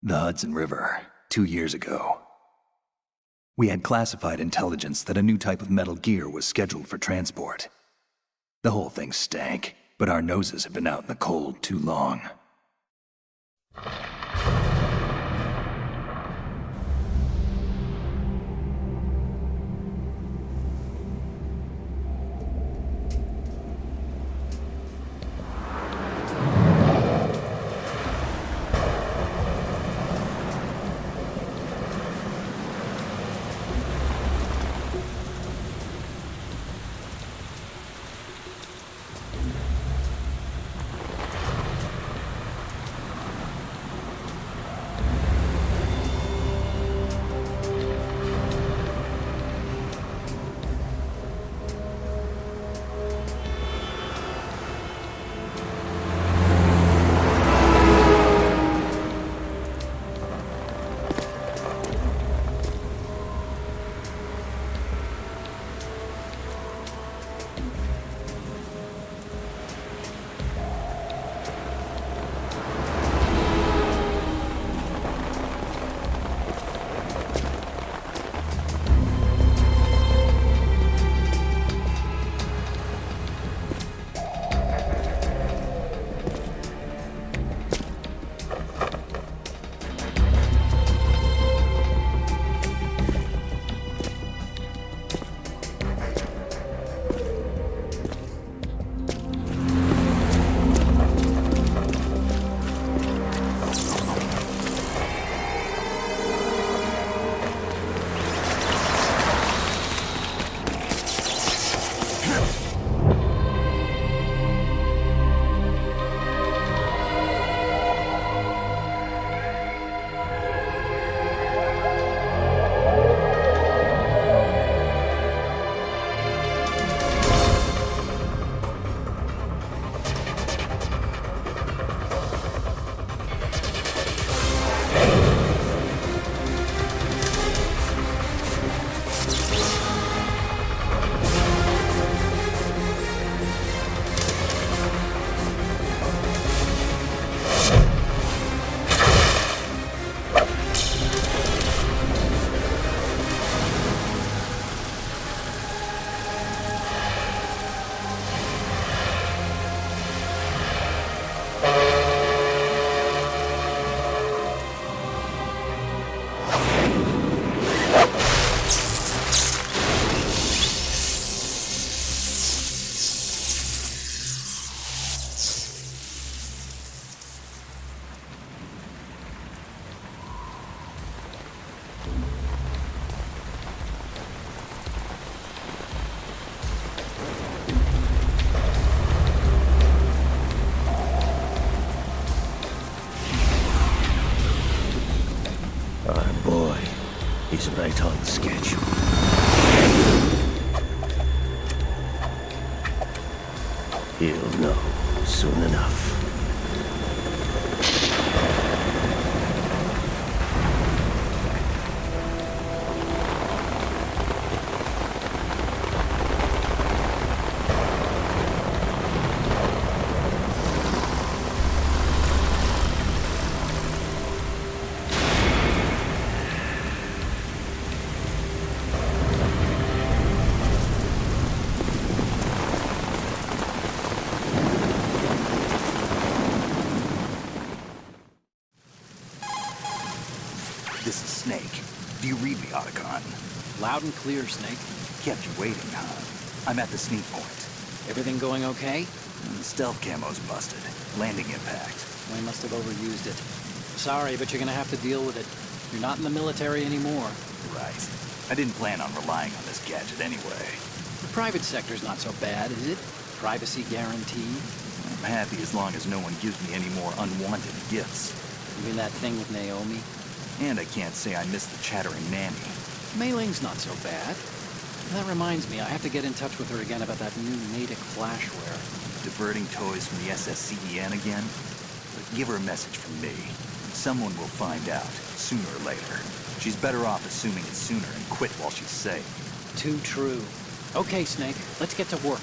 The Hudson River, 2 years ago. We had classified intelligence that a new type of Metal Gear was scheduled for transport. The whole thing stank, but our noses had been out in the cold too long. He's right on schedule. He'll know soon enough. This is Snake. Do you read me, Otacon? Loud and clear, Snake. Kept you waiting, huh? I'm at the sneak point. Everything going okay? The stealth camo's busted. Landing impact. We must have overused it. Sorry, but you're gonna have to deal with it. You're not in the military anymore. Right. I didn't plan on relying on this gadget anyway. The private sector's not so bad, is it? Privacy guaranteed. I'm happy as long as no one gives me any more unwanted gifts. You mean that thing with Naomi? And I can't say I miss the chattering nanny. Mei Ling's not so bad. That reminds me, I have to get in touch with her again about that new Natick flashware. Diverting toys from the SSCEN again? But give her a message from me. Someone will find out, sooner or later. She's better off assuming it sooner and quit while she's safe. Too true. Okay, Snake, let's get to work.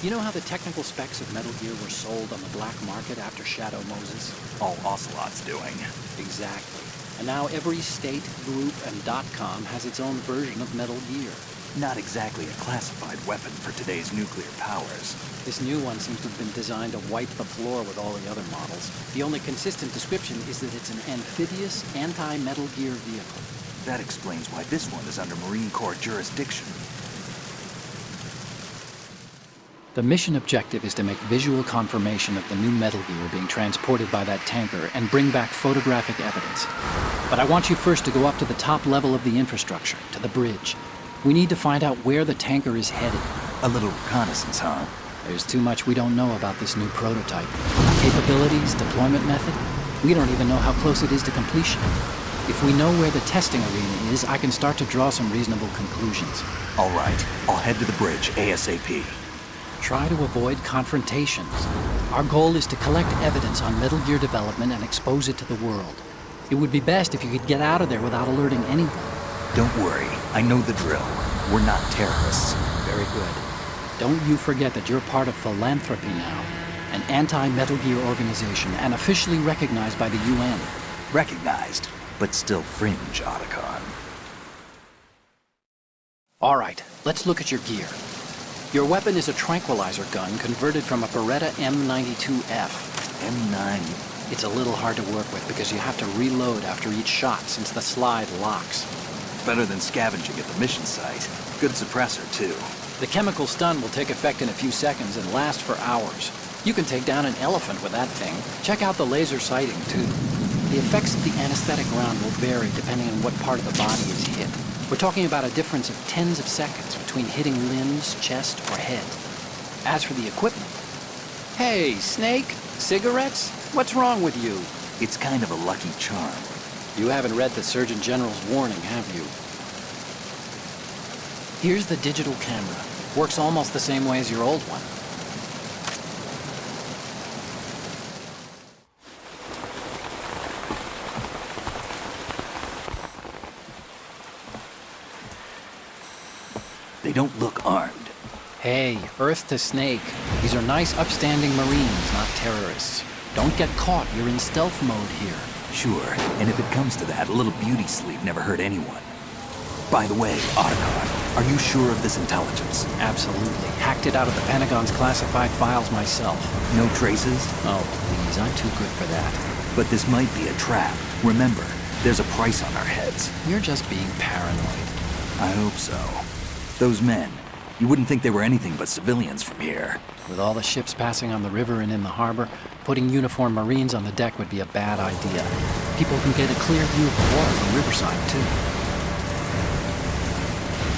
You know how the technical specs of Metal Gear were sold on the black market after Shadow Moses? All Ocelot's doing. Exactly. And now every state, group, and .com has its own version of Metal Gear. Not exactly a classified weapon for today's nuclear powers. This new one seems to have been designed to wipe the floor with all the other models. The only consistent description is that it's an amphibious, anti-Metal Gear vehicle. That explains why this one is under Marine Corps jurisdiction. The mission objective is to make visual confirmation of the new Metal Gear being transported by that tanker and bring back photographic evidence. But I want you first to go up to the top level of the infrastructure, to the bridge. We need to find out where the tanker is headed. A little reconnaissance, huh? There's too much we don't know about this new prototype. Capabilities, deployment method. We don't even know how close it is to completion. If we know where the testing arena is, I can start to draw some reasonable conclusions. All right, I'll head to the bridge ASAP. Try to avoid confrontations. Our goal is to collect evidence on Metal Gear development and expose it to the world. It would be best if you could get out of there without alerting anyone. Don't worry, I know the drill. We're not terrorists. Very good. Don't you forget that you're part of Philanthropy now, an anti-Metal Gear organization and officially recognized by the UN. Recognized, but still fringe, Otacon. All right, let's look at your gear. Your weapon is a tranquilizer gun converted from a Beretta M92F. M9. It's a little hard to work with because you have to reload after each shot since the slide locks. Better than scavenging at the mission site. Good suppressor, too. The chemical stun will take effect in a few seconds and last for hours. You can take down an elephant with that thing. Check out the laser sighting, too. The effects of the anesthetic round will vary depending on what part of the body is hit. We're talking about a difference of tens of seconds between hitting limbs, chest, or head. As for the equipment... Hey, Snake? Cigarettes? What's wrong with you? It's kind of a lucky charm. You haven't read the Surgeon General's warning, have you? Here's the digital camera. Works almost the same way as your old one. They don't look armed. Hey, Earth to Snake. These are nice, upstanding Marines, not terrorists. Don't get caught. You're in stealth mode here. Sure, and if it comes to that, a little beauty sleep never hurt anyone. By the way, Otacon, are you sure of this intelligence? Absolutely. Hacked it out of the Pentagon's classified files myself. No traces? Oh, please, I'm too good for that. But this might be a trap. Remember, there's a price on our heads. You're just being paranoid. I hope so. Those men, you wouldn't think they were anything but civilians from here. With all the ships passing on the river and in the harbor, putting uniformed Marines on the deck would be a bad idea. People can get a clear view of the water from Riverside, too.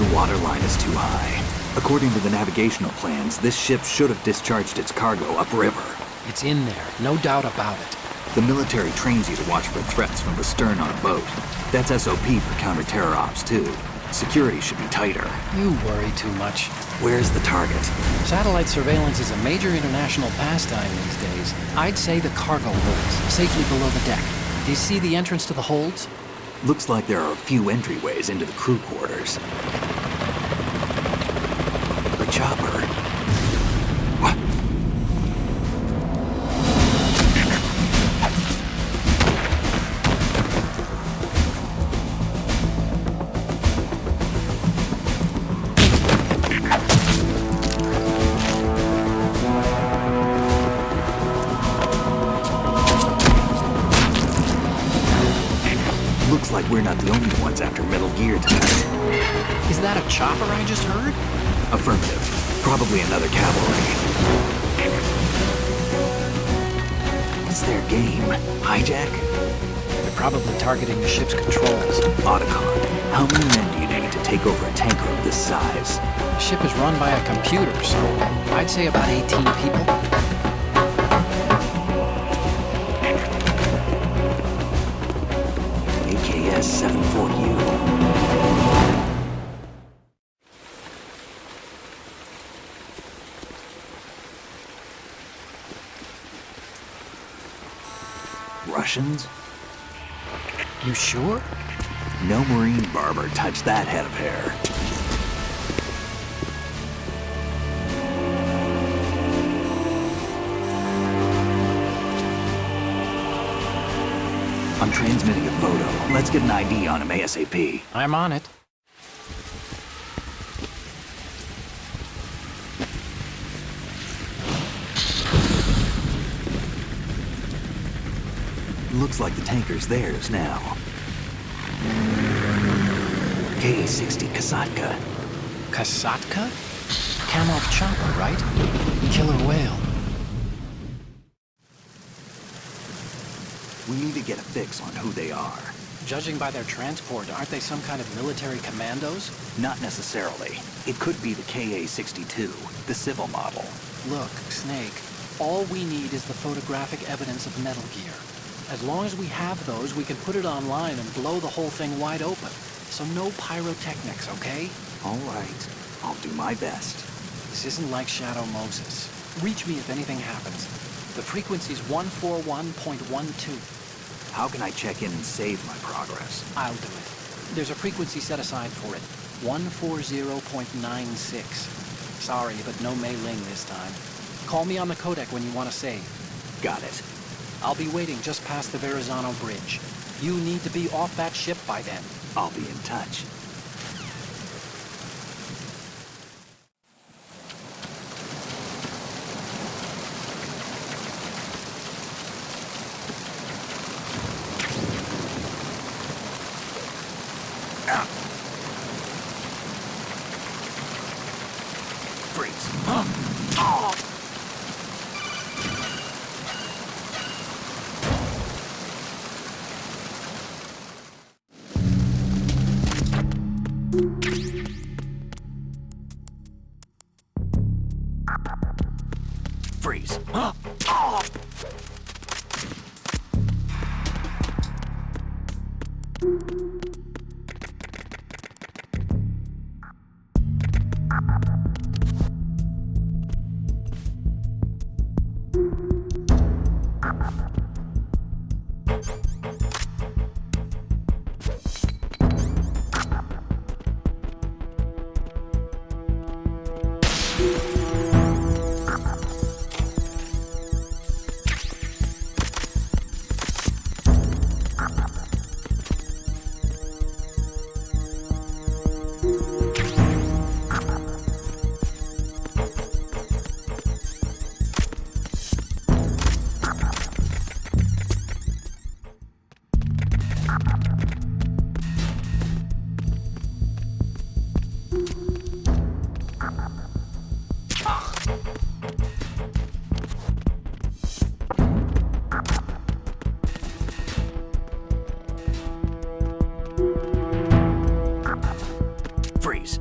The water line is too high. According to the navigational plans, this ship should have discharged its cargo upriver. It's in there, no doubt about it. The military trains you to watch for threats from the stern on a boat. That's SOP for counter-terror ops, too. Security should be tighter. You worry too much. Where's the target? Satellite surveillance is a major international pastime these days. I'd say the cargo holds, safely below the deck. Do you see the entrance to the holds? Looks like there are a few entryways into the crew quarters. The chopper. What? Looks like we're not the only ones after Metal Gear tonight. Is that a chopper I just heard? Affirmative. Probably another cavalry. What's their game? Hijack? They're probably targeting the ship's controls. Otacon, how many men do you need to take over a tanker of this size? The ship is run by a computer, so I'd say about 18 people. AKS 74U. Russians? You sure? No Marine barber touched that head of hair. I'm transmitting a photo. Let's get an ID on him ASAP. I'm on it. Looks like the tanker's theirs now. KA-60 Kasatka. Kasatka? Kamov chopper, right? Killer whale. We need to get a fix on who they are. Judging by their transport, aren't they some kind of military commandos? Not necessarily. It could be the KA-62, the civil model. Look, Snake, all we need is the photographic evidence of Metal Gear. As long as we have those, we can put it online and blow the whole thing wide open. So no pyrotechnics, okay? All right. I'll do my best. This isn't like Shadow Moses. Reach me if anything happens. The frequency's 141.12. How can I check in and save my progress? I'll do it. There's a frequency set aside for it. 140.96. Sorry, but no Mei Ling this time. Call me on the codec when you want to save. Got it. I'll be waiting just past the Verrazano Bridge. You need to be off that ship by then. I'll be in touch. Freeze. Freeze. Freeze.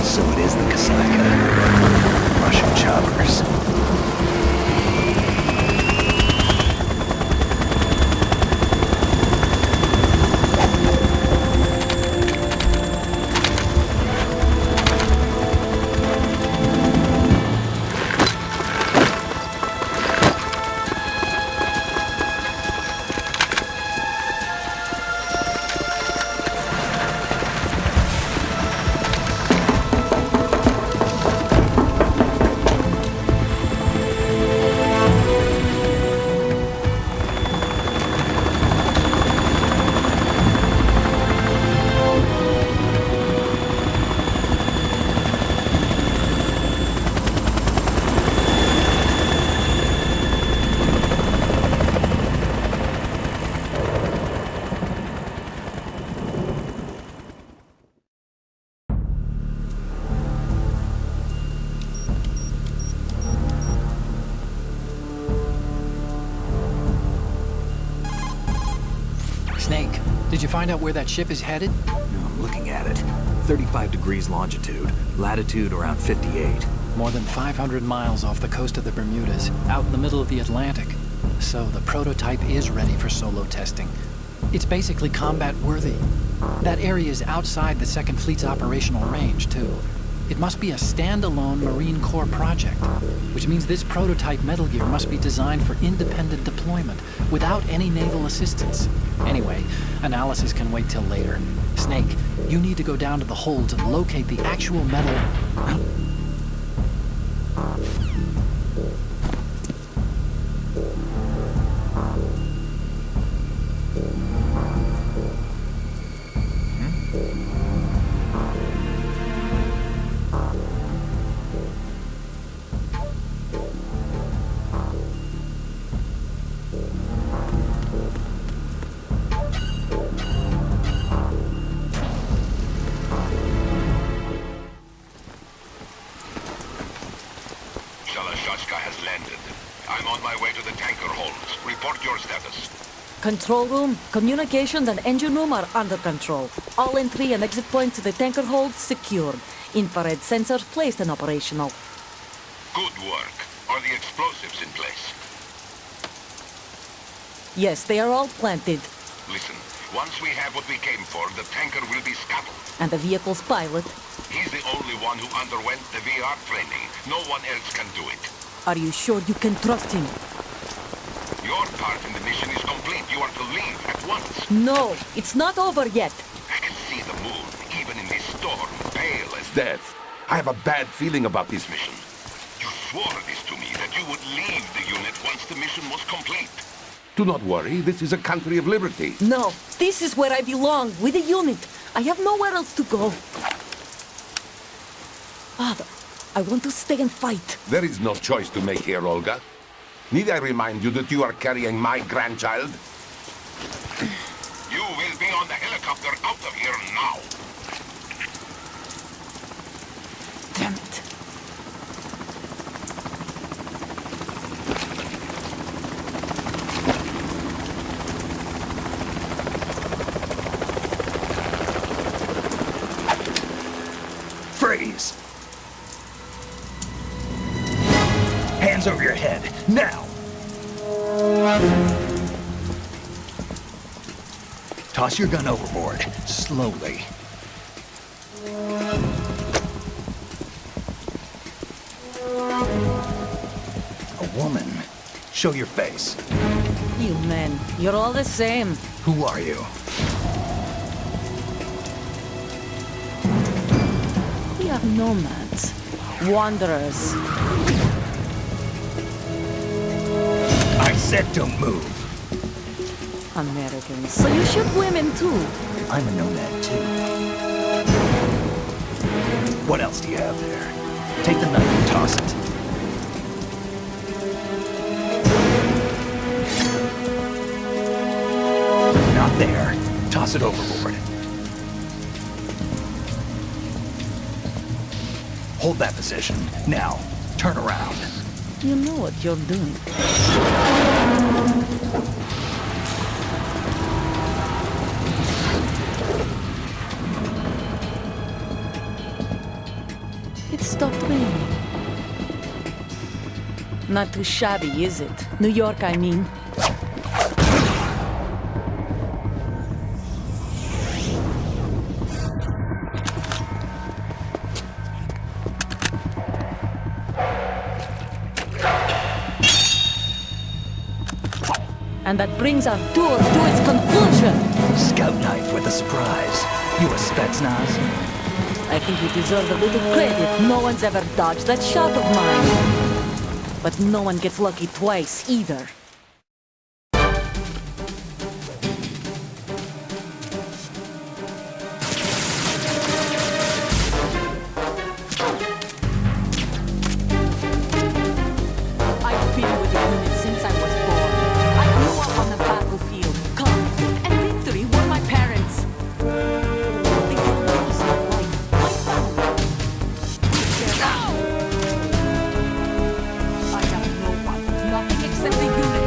So it is the Kasatka. Russian choppers. Snake, did you find out where that ship is headed? I'm looking at it. 35 degrees longitude, latitude around 58. more than 500 miles off the coast of the Bermudas, out in the middle of the Atlantic. So the prototype is ready for solo testing. It's basically combat-worthy. That area is outside the Second Fleet's operational range, too. It must be a standalone Marine Corps project, which means this prototype Metal Gear must be designed for independent deployment, without any naval assistance. Anyway, analysis can wait till later. Snake, you need to go down to the holds and locate the actual metal... Shalashaska has landed. I'm on my way to the tanker holds. Report your status. Control room, communications and engine room are under control. All entry and exit points to the tanker hold secured. Infrared sensors placed and operational. Good work. Are the explosives in place? Yes, they are all planted. Listen, once we have what we came for, the tanker will be scuttled. And the vehicle's pilot. He's the only one who underwent the VR training. No one else can do it. Are you sure you can trust him? Your part in the mission is complete. You are to leave at once. No, it's not over yet. I can see the moon, even in this storm, pale as Death. I have a bad feeling about this mission. you swore this to me, that you would leave the unit once the mission was complete. Do not worry, this is a country of liberty. No, this is where I belong, with the unit. I have nowhere else to go. Father, I want to stay and fight. There is no choice to make here, Olga. Need I remind you that you are carrying my grandchild? You will be on the helicopter out of here now. Damn it. Freeze! Hands over your head, now! Toss your gun overboard, slowly. A woman. Show your face. You men, you're all the same. Who are you? We are nomads. Wanderers. I said don't move. Americans. So you shoot women too. I'm a nomad too. What else do you have there? Take the knife and toss it. Not there. Toss it overboard. Hold that position. Now, turn around. You know what you're doing. It stopped raining. Not too shabby, is it? New York, I mean. And that brings our tour to its conclusion. Scout knife with a surprise. You a Spetsnaz? I think you deserve a little credit. No one's ever dodged that shot of mine. But no one gets lucky twice, either. I've been with the unit since I was born. I grew up on the battlefield. Conflict and victory were my parents. The unit is my life, my family. I have no one, nothing except the unit.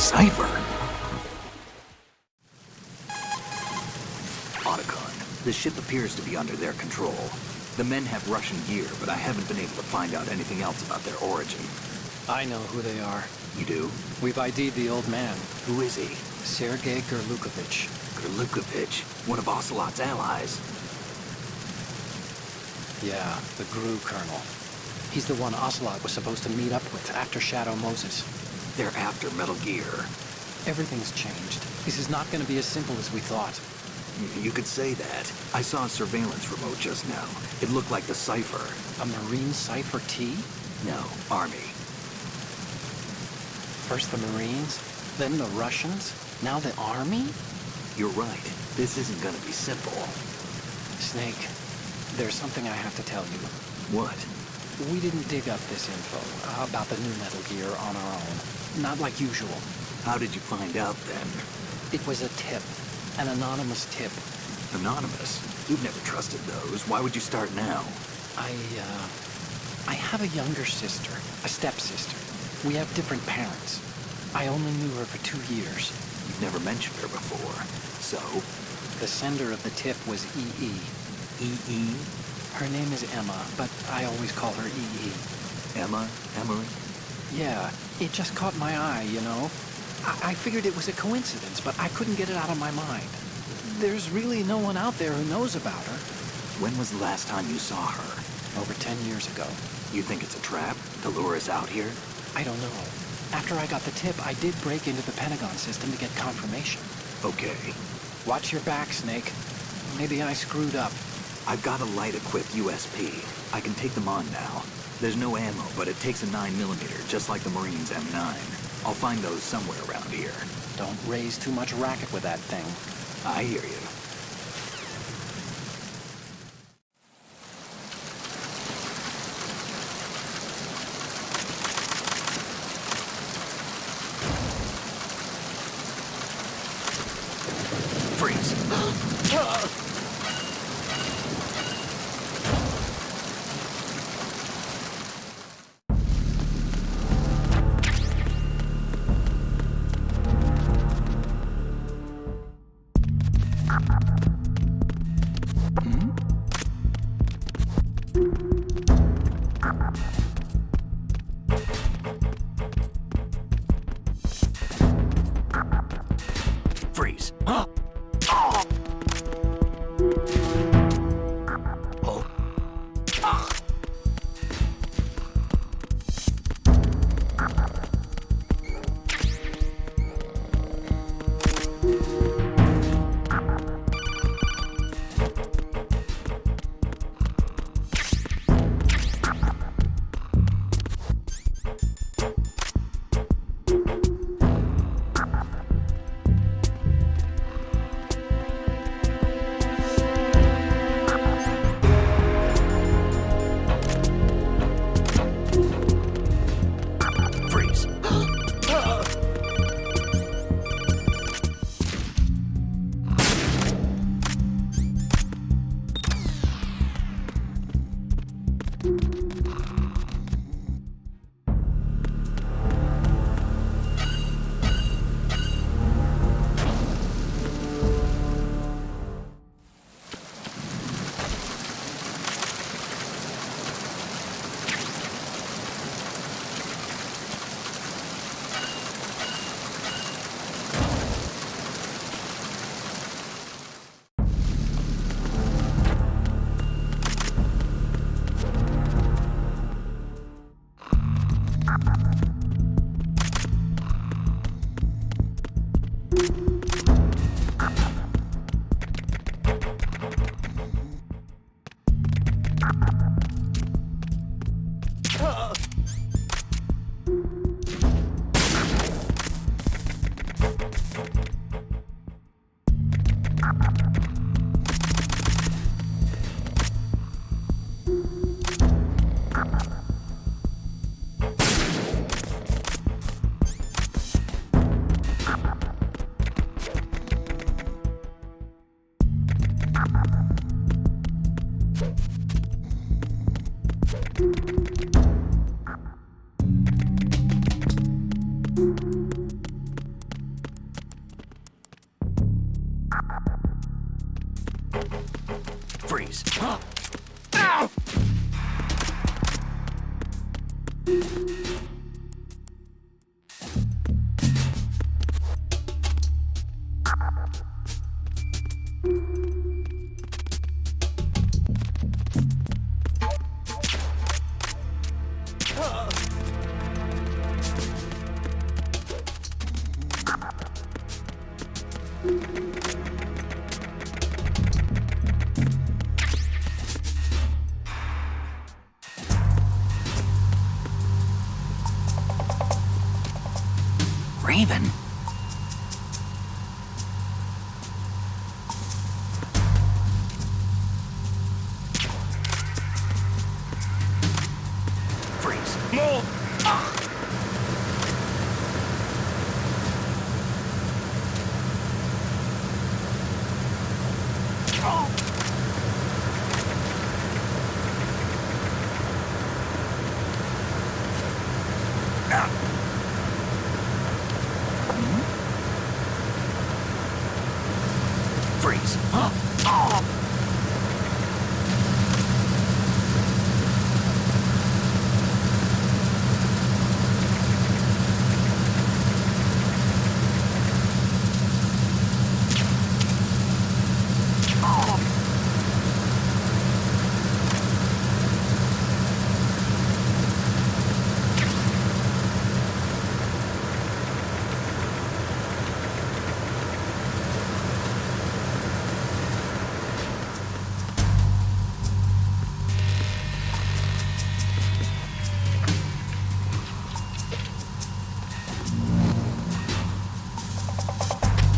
cipher. Otacon, the ship appears to be under their control. The men have Russian gear, but I haven't been able to find out anything else about their origin. I know who they are. You do? We've ID'd the old man, Who is he? Sergei Gerlukovich. Gerlukovich, one of Ocelot's allies. Yeah, the GRU colonel. He's the one Ocelot was supposed to meet up with after Shadow Moses. They're after Metal Gear. Everything's changed. This is not going to be as simple as we thought. You could say that. I saw a surveillance remote just now. It looked like the cipher. A Marine Cipher T? No, Army. First the Marines, then the Russians, now the Army? You're right. This isn't gonna be simple. Snake, there's something I have to tell you. What? We didn't dig up this info about the new Metal Gear on our own. Not like usual. How did you find out then? It was a tip. An anonymous tip. Anonymous? We've never trusted those. Why would you start now? I have a younger sister, a stepsister. We have different parents. I only knew her for 2 years. You've never mentioned her before. So? The sender of the tip was EE. E.E.? Her name is Emma, but I always call her EE. Emma? Emily? Yeah, it just caught my eye, you know? I figured it was a coincidence, but I couldn't get it out of my mind. There's really no one out there who knows about her. When was the last time you saw her? Over 10 years ago. You think it's a trap to lure us out here? I don't know. After I got the tip, I did break into the Pentagon system to get confirmation. Okay. Watch your back, Snake. Maybe I screwed up. I've got a light-equipped USP. I can take them on now. There's no ammo, but it takes a 9mm, just like the Marines' M9. I'll find those somewhere around here. Don't raise too much racket with that thing. I hear you. Freeze. Freeze. Oh. Freeze. Raven? Freeze! More! Freeze!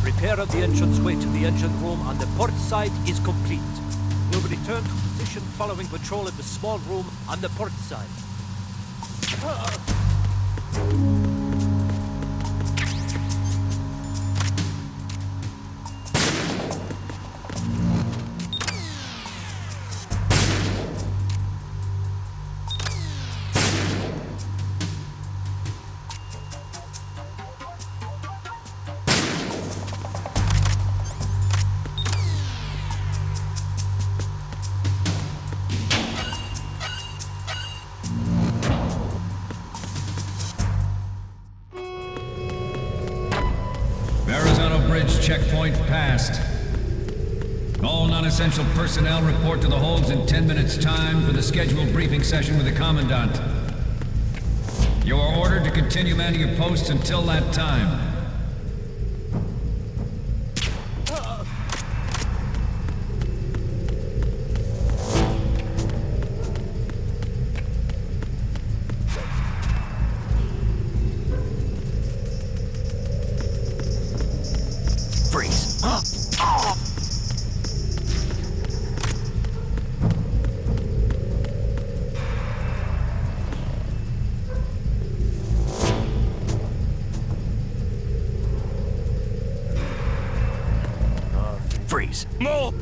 Repair of the entranceway to the engine room on the port side is complete. We'll return to position following patrol of the small room on the port side. Verrazano Bridge checkpoint passed. All non-essential personnel report to the holds in 10 minutes' time for the scheduled briefing session with the Commandant. You are ordered to continue manning your posts until that time. Freeze! Freeze! More!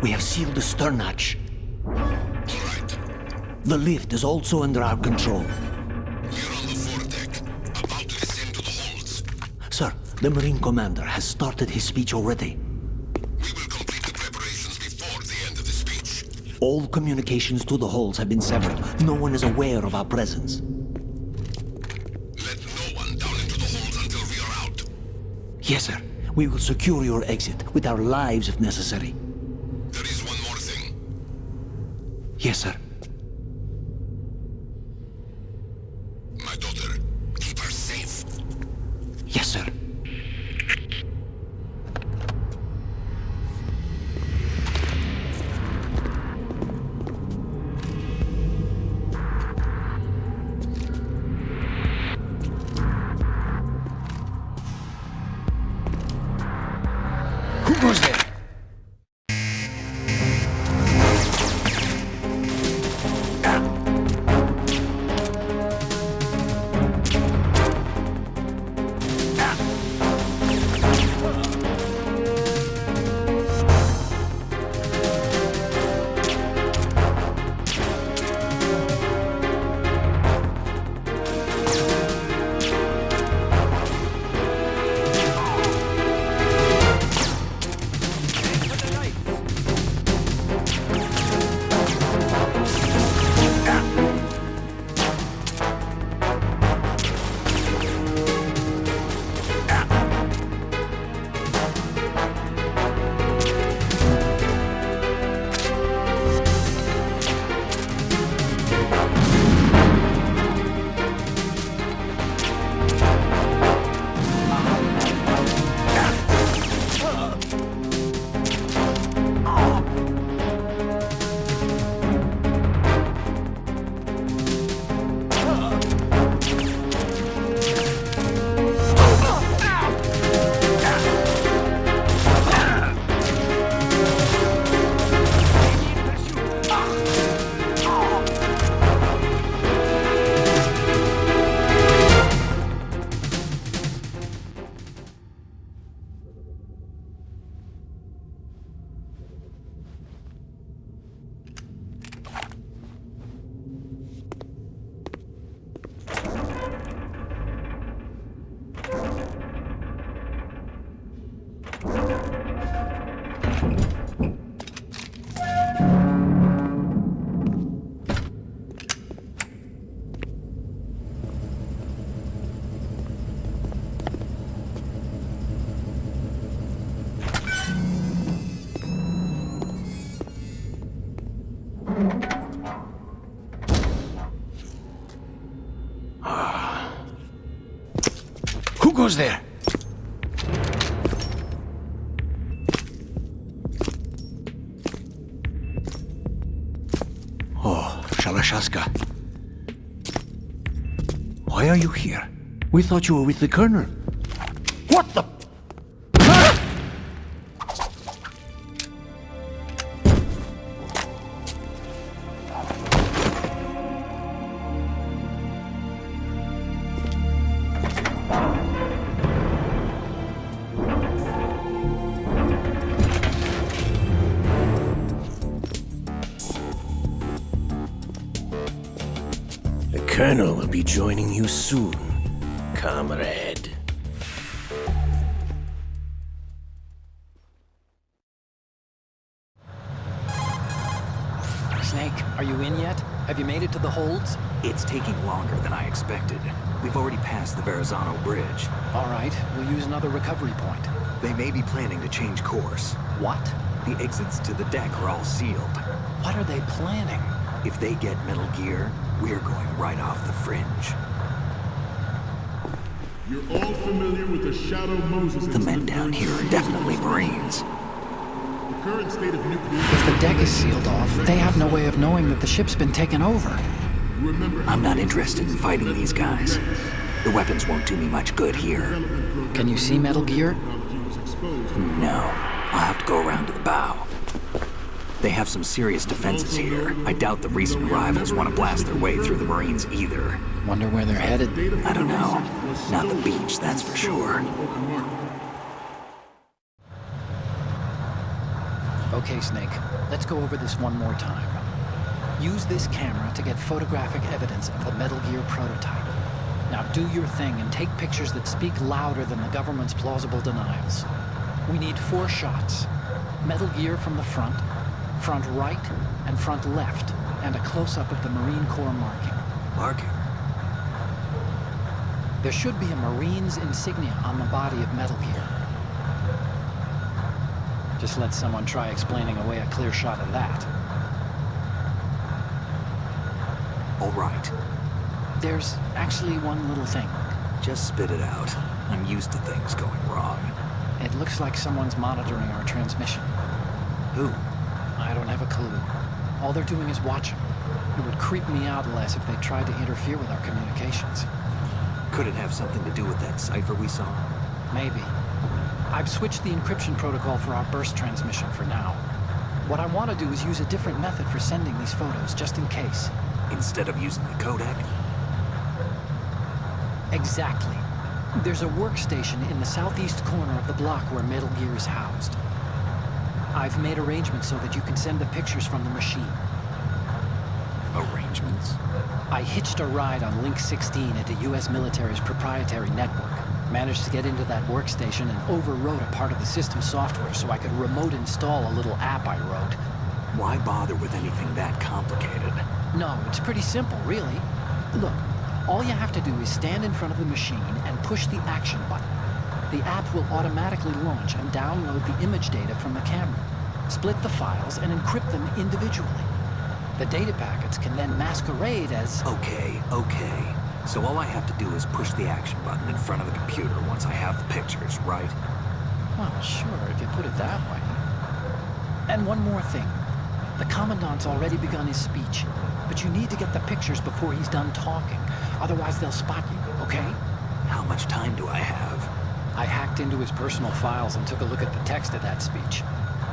We have sealed the stern hatch. All right. The lift is also under our control. We're on the foredeck, about to descend to the holds. Sir, the Marine Commander has started his speech already. We will complete the preparations before the end of the speech. All communications to the holds have been severed. No one is aware of our presence. Let no one down into the holds Yes, sir. We will secure your exit with our lives if necessary. There is one more thing. Yes, sir. My daughter. Keep her safe. Yes, sir. Who goes there? Who goes there? Oh, Shalashaska. Why are you here? We thought you were with the Colonel. What the? The Colonel will be joining you soon, comrade. Snake, are you in yet? Have you made it to the holds? It's taking longer than I expected. We've already passed the Verrazano Bridge. All right, we'll use another recovery point. They may be planning to change course. What? The exits to the deck are all sealed. What are they planning? If they get Metal Gear, we're going right off the fringe. You're all familiar with the Shadow Moses The men incident down during here are the definitely Marines. The current state of nuclear... If the deck is sealed off, they have no way of knowing that the ship's been taken over. Remember, I'm not interested in fighting these guys. The weapons won't do me much good here. Can you see Metal Gear? No. I'll have to go around to the bow. They have some serious defenses here. I doubt the recent arrivals want to blast their way through the Marines either. Wonder where they're headed? I don't know. Not the beach, that's for sure. Okay, Snake. Let's go over this one more time. Use this camera to get photographic evidence of the Metal Gear prototype. Now do your thing and take pictures that speak louder than the government's plausible denials. We need 4 shots. Metal Gear from the front right, and front left, and a close-up of the Marine Corps marking. Marking? There should be a Marine's insignia on the body of Metal Gear. Just let someone try explaining away a clear shot of that. All right. There's actually one little thing. Just spit it out. I'm used to things going wrong. It looks like someone's monitoring our transmission. Who? I don't have a clue. All they're doing is watching. It would creep me out less if they tried to interfere with our communications. Could it have something to do with that cipher we saw? Maybe. I've switched the encryption protocol for our burst transmission for now. What I want to do is use a different method for sending these photos, just in case. Instead of using the codec? Exactly. There's a workstation in the southeast corner of the block where Metal Gear is housed. I've made arrangements so that you can send the pictures from the machine. Arrangements? I hitched a ride on Link 16 into U.S. military's proprietary network. Managed to get into that workstation and overwrote a part of the system software so I could remote install a little app I wrote. Why bother with anything that complicated? No, it's pretty simple, really. Look, all you have to do is stand in front of the machine and push the action button. The app will automatically launch and download the image data from the camera, split the files, and encrypt them individually. The data packets can then masquerade as... Okay. So all I have to do is push the action button in front of the computer once I have the pictures, right? Well, sure, if you put it that way. And one more thing. The Commandant's already begun his speech, but you need to get the pictures before he's done talking. Otherwise, they'll spot you, okay? How much time do I have? I hacked into his personal files and took a look at the text of that speech.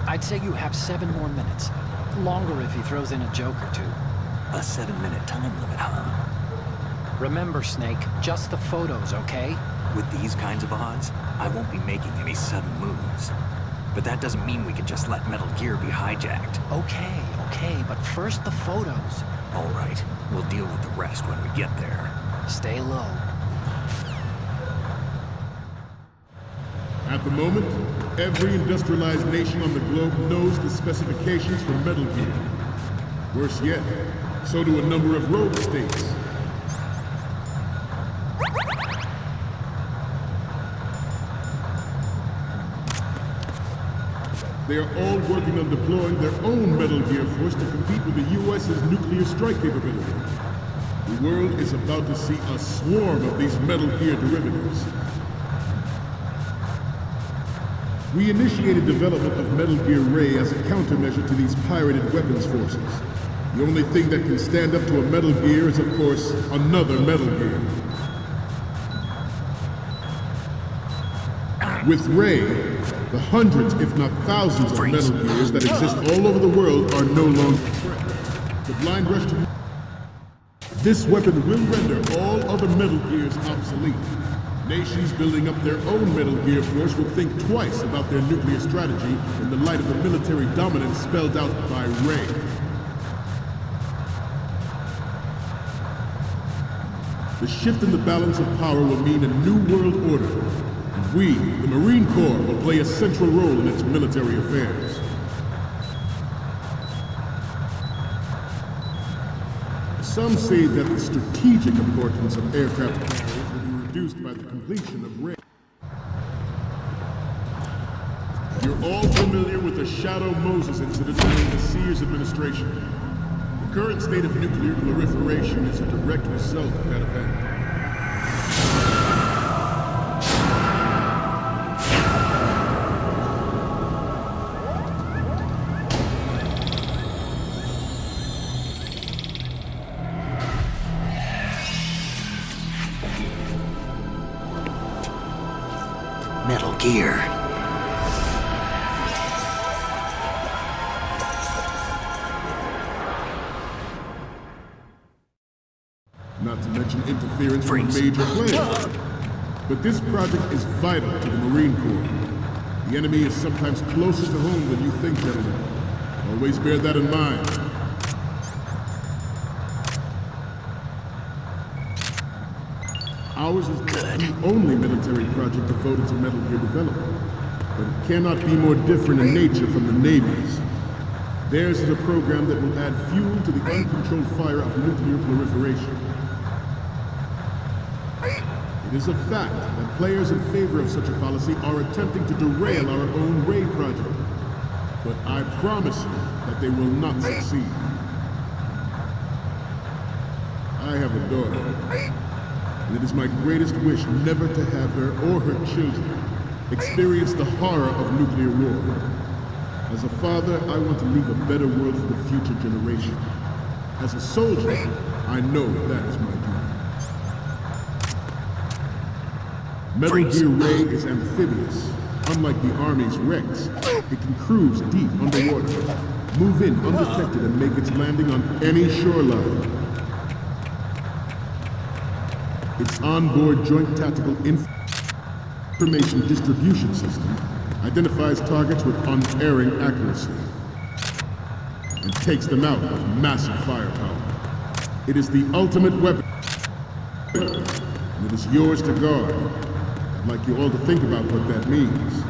I'd say you have 7 more minutes. Longer if he throws in a joke or two. A 7-minute time limit, huh? Remember, Snake, just the photos, okay? With these kinds of odds, I won't be making any sudden moves. But that doesn't mean we can just let Metal Gear be hijacked. Okay, but first the photos. All right, we'll deal with the rest when we get there. Stay low. At the moment, every industrialized nation on the globe knows the specifications for Metal Gear. Worse yet, so do a number of rogue states. They are all working on deploying their own Metal Gear force to compete with the U.S.'s nuclear strike capability. The world is about to see a swarm of these Metal Gear derivatives. We initiated development of Metal Gear Ray as a countermeasure to these pirated weapons forces. The only thing that can stand up to a Metal Gear is, of course, another Metal Gear. With Ray, the hundreds, if not thousands, of Metal Gears that exist all over the world are no longer a threat. The blind rush to... This weapon will render all other Metal Gears obsolete. Nations building up their own Metal Gear force will think twice about their nuclear strategy in the light of the military dominance spelled out by Ray. The shift in the balance of power will mean a new world order. And we, the Marine Corps, will play a central role in its military affairs. Some say that the strategic importance of aircraft carriers will be reduced by the completion of Ray. You're all familiar with the Shadow Moses incident during the Sears administration. The current state of nuclear proliferation is a direct result of that event. Metal Gear. Not to mention interference from a major player. But this project is vital to the Marine Corps. The enemy is sometimes closer to home than you think, gentlemen. Always bear that in mind. Ours is the only military project devoted to Metal Gear development, but it cannot be more different in nature from the Navy's. Theirs is a program that will add fuel to the uncontrolled fire of nuclear proliferation. It is a fact that players in favor of such a policy are attempting to derail our own Ray project. but I promise you that they will not succeed. I have a daughter, and it is my greatest wish never to have her or her children experience the horror of nuclear war. As a father, I want to leave a better world for the future generation. As a soldier, I know that is my duty. Metal Gear Ray is amphibious. Unlike the Army's Rex, it can cruise deep underwater, move in undetected, and make its landing on any shoreline. Its onboard Joint Tactical Information Distribution System identifies targets with unerring accuracy and takes them out with massive firepower. It is the ultimate weapon, and it is yours to guard. I'd like you all to think about what that means.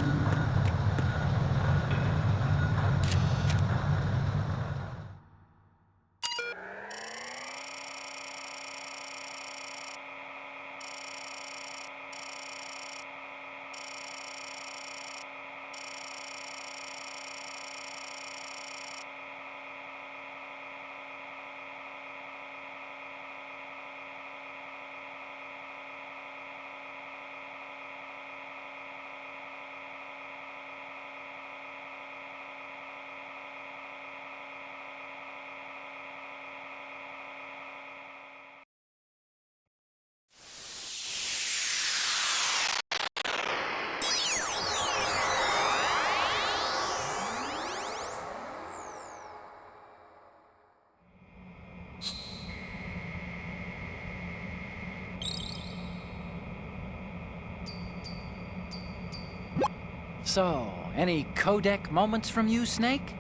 So, any codec moments from you, Snake?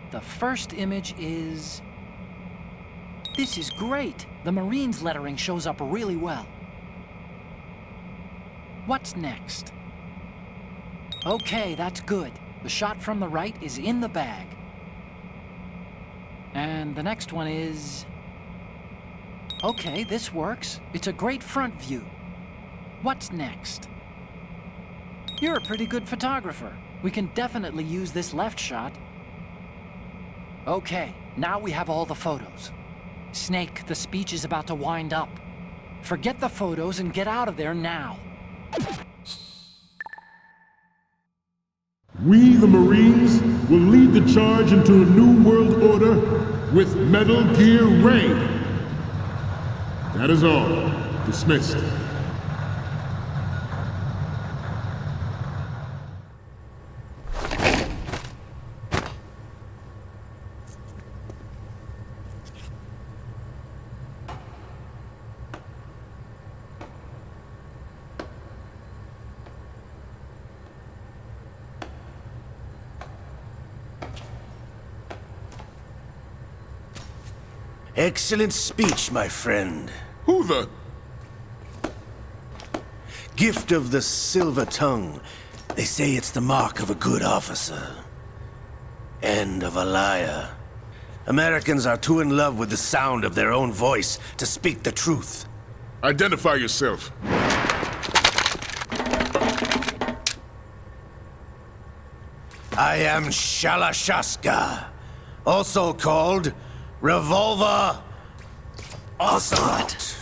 The first image is... This is great! The Marines lettering shows up really well. What's next? Okay, that's good. The shot from the right is in the bag. And the next one is... Okay, this works. It's a great front view. What's next? You're a pretty good photographer. We can definitely use this left shot. Okay, now we have all the photos. Snake, the speech is about to wind up. Forget the photos and get out of there now. We, the Marines, will lead the charge into a new world order with Metal Gear Ray. That is all. Dismissed. Excellent speech, my friend. Who the... Gift of the silver tongue. They say it's the mark of a good officer. And of a liar. Americans are too in love with the sound of their own voice to speak the truth. Identify yourself. I am Shalashaska, also called Revolver Ocelot.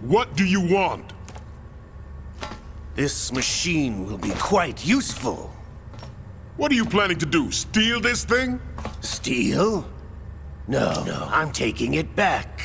What do you want? This machine will be quite useful. What are you planning to do? Steal this thing? Steal? No, I'm taking it back.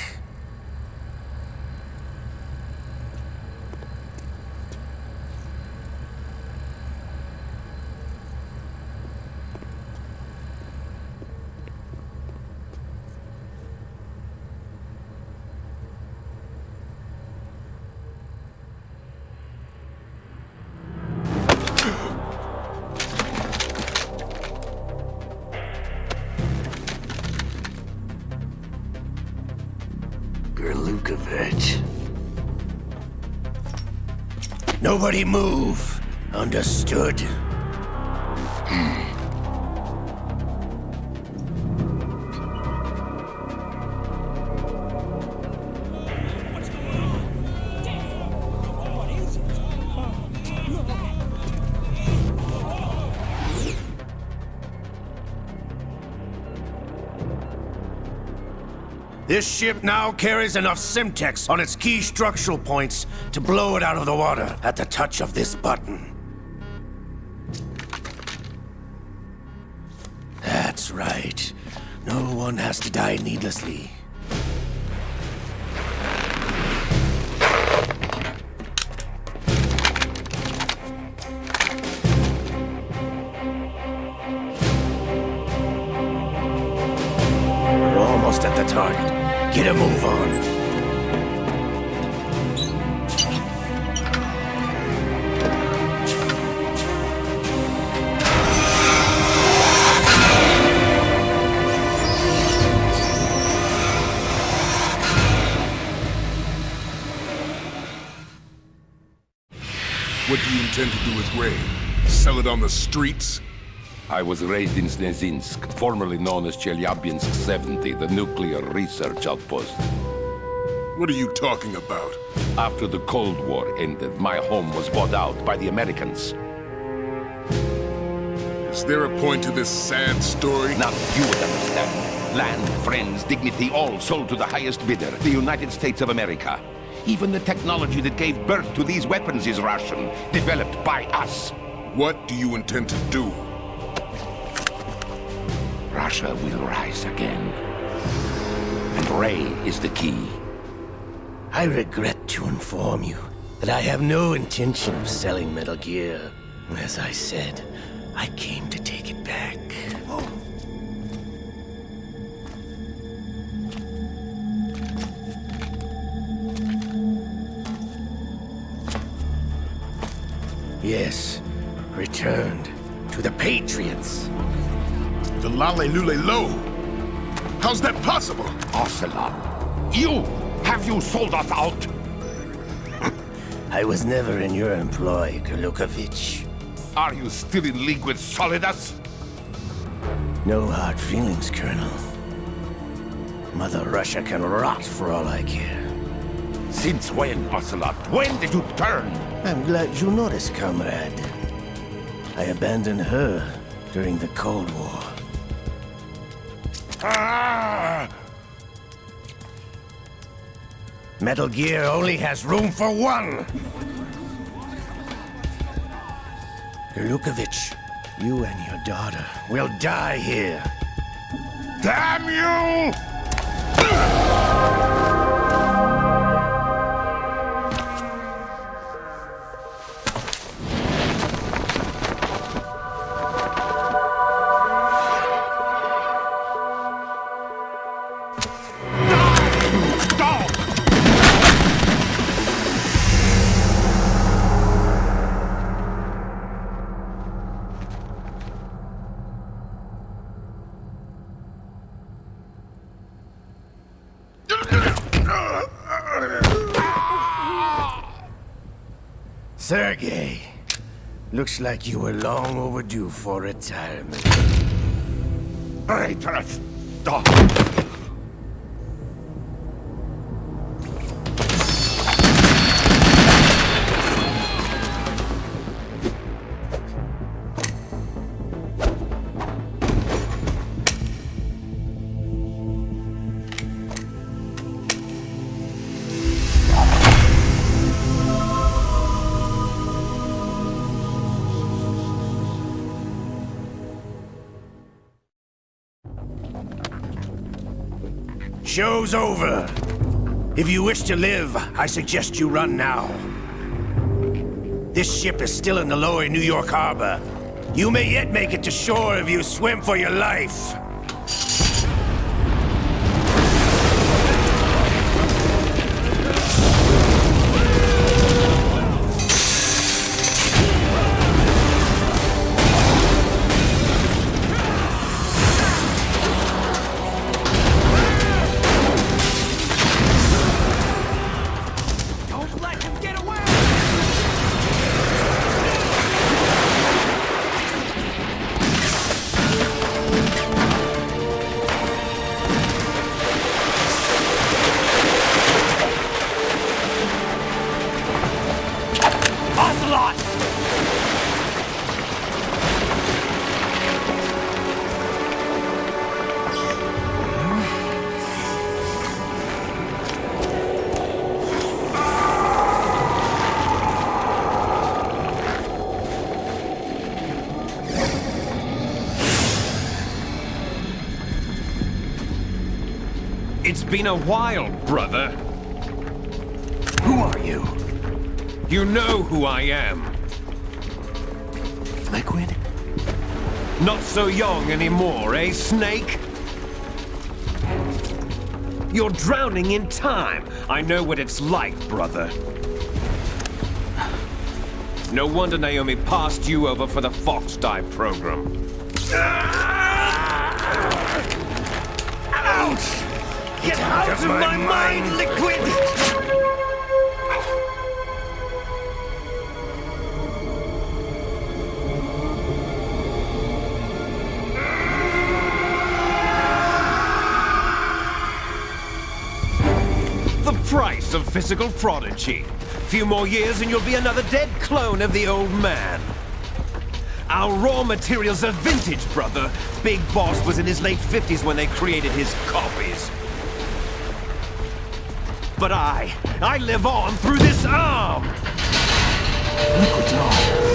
Lukovich. Nobody move. Understood? This ship now carries enough Simtex on its key structural points to blow it out of the water at the touch of this button. That's right. No one has to die needlessly. We're almost at the target. Get a move on. What do you intend to do with Ray? Sell it on the streets? I was raised in Snezinsk, formerly known as Chelyabinsk 70, the nuclear research outpost. What are you talking about? After the Cold War ended, my home was bought out by the Americans. Is there a point to this sad story? Now you would understand. Land, friends, dignity, all sold to the highest bidder, the United States of America. Even the technology that gave birth to these weapons is Russian, developed by us. What do you intend to do? Russia will rise again. And Ray is the key. I regret to inform you that I have no intention of selling Metal Gear. As I said, I came to take it back. Yes, returned to the Patriots. The Lale Lule Lo? How's that possible? Ocelot, have you sold us out? I was never in your employ, Gurlukovich. Are you still in league with Solidus? No hard feelings, Colonel. Mother Russia can rot for all I care. Since when, Ocelot? When did you turn? I'm glad you noticed, comrade. I abandoned her during the Cold War. Ah! Metal Gear only has room for one! Gurlukovich, you and your daughter will die here. Damn you! Sergei, looks like you were long overdue for retirement. Traitorous dog! Show's over. If you wish to live, I suggest you run now. This ship is still in the lower New York harbor. You may yet make it to shore if you swim for your life. It's been a while, brother. Who are you? You know who I am. Liquid? Not so young anymore, eh, Snake? You're drowning in time. I know what it's like, brother. No wonder Naomi passed you over for the Fox Dive program. Ouch! Get out of my mind, Liquid! The price of physical prodigy. Few more years and you'll be another dead clone of the old man. Our raw materials are vintage, brother. Big Boss was in his late 50s when they created his copies. But I live on through this arm! Liquid's on.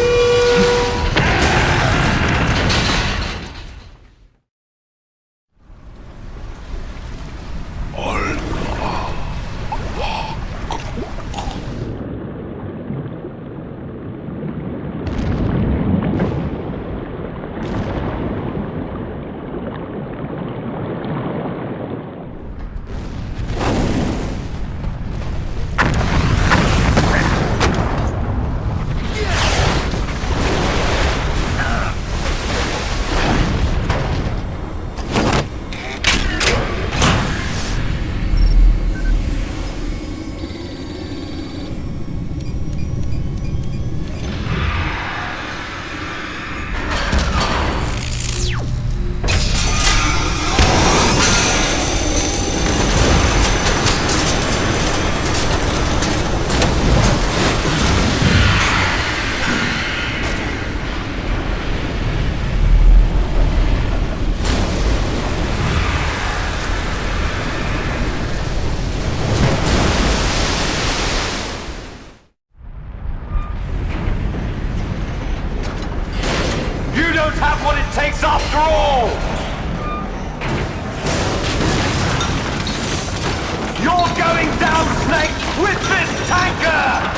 Have what it takes after all! You're going down, Snake, with this tanker!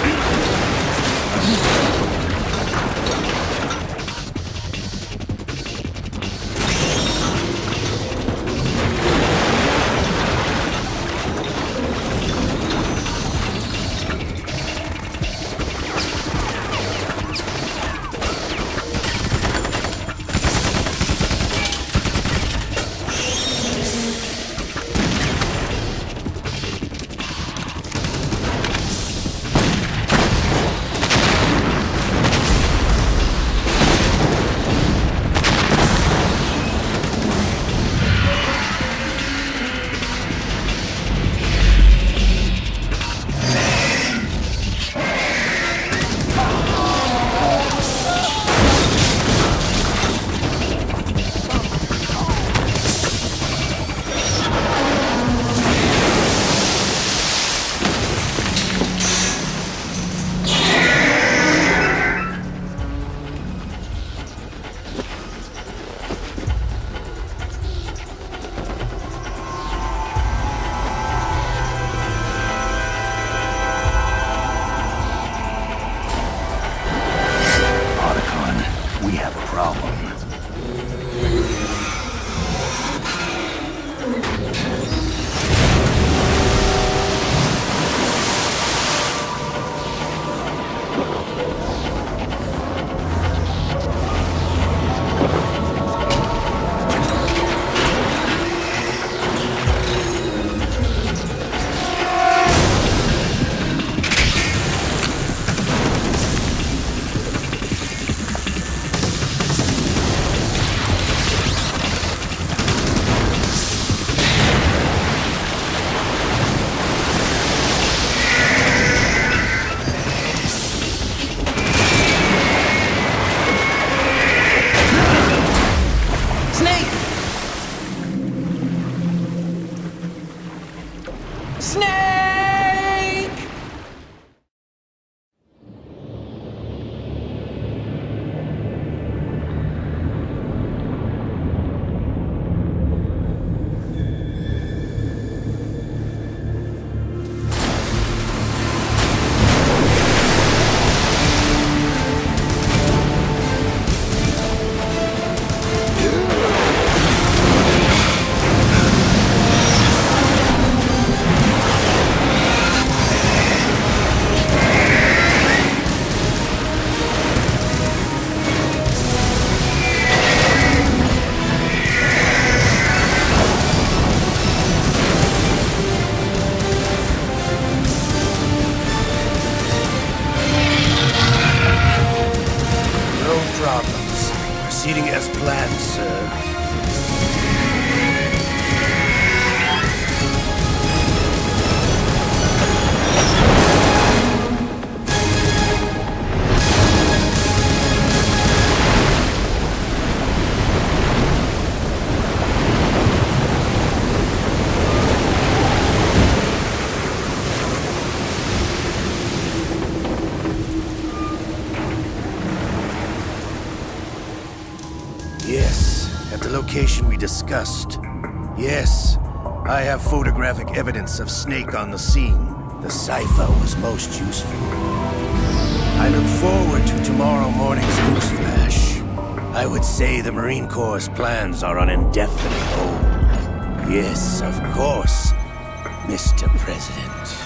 proceeding as planned, sir. Yes, at the location we discussed. Yes, I have photographic evidence of Snake on the scene. The cipher was most useful. I look forward to tomorrow morning's news flash. I would say the Marine Corps' plans are on indefinite hold. Yes, of course, Mr. President.